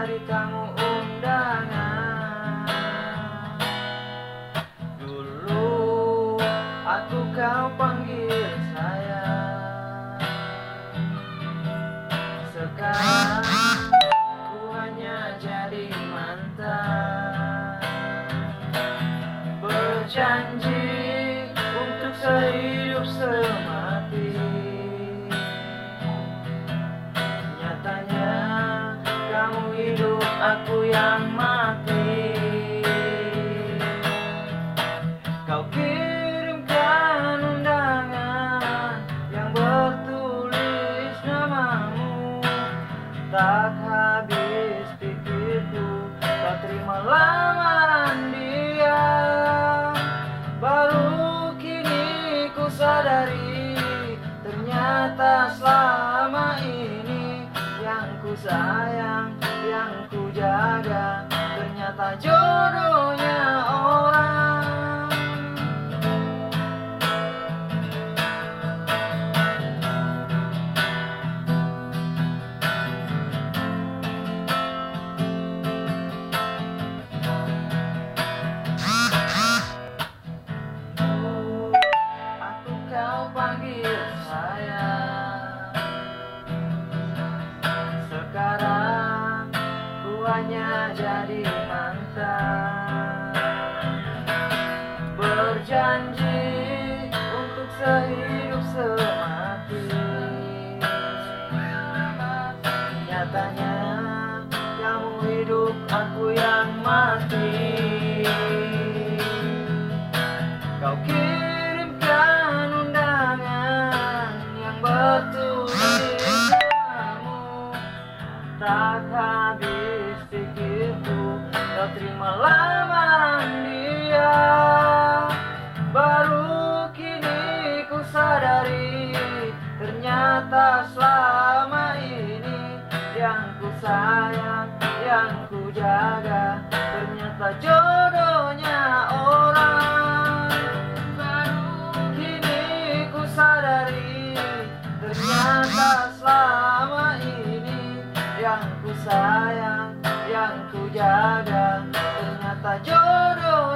jadi tamu undangan. Dulu aku kau panggil sayang, sekarang ku hanya jadi mantan. Berjanji untuk sehidup semati, nyatanya kamu hidup, aku yang mati. Kau kirimkan undangan yang bertulis namamu, tak habis pikirku tak terima lamaran dia. Baru kini ku sadari, ternyata selama ini yang ku sayang, yang ku jaga, ternyata jodohnya orang. Aku kau panggil sayang, sekarang ku hanya jadi mantan. Berjanji untuk sehidup semati, nyatanya kamu hidup, aku yang mati. Kau kirimkan undangan yang bertulis namamu, tak habis pikirku tak terima lamaran dia. Baru kini ku sadari, ternyata selama ini yang ku sayang, yang ku jaga, ternyata jodohnya orang. Baru kini ku sadari, ternyata selama ini yang ku sayang, yang ku jaga, ternyata jodoh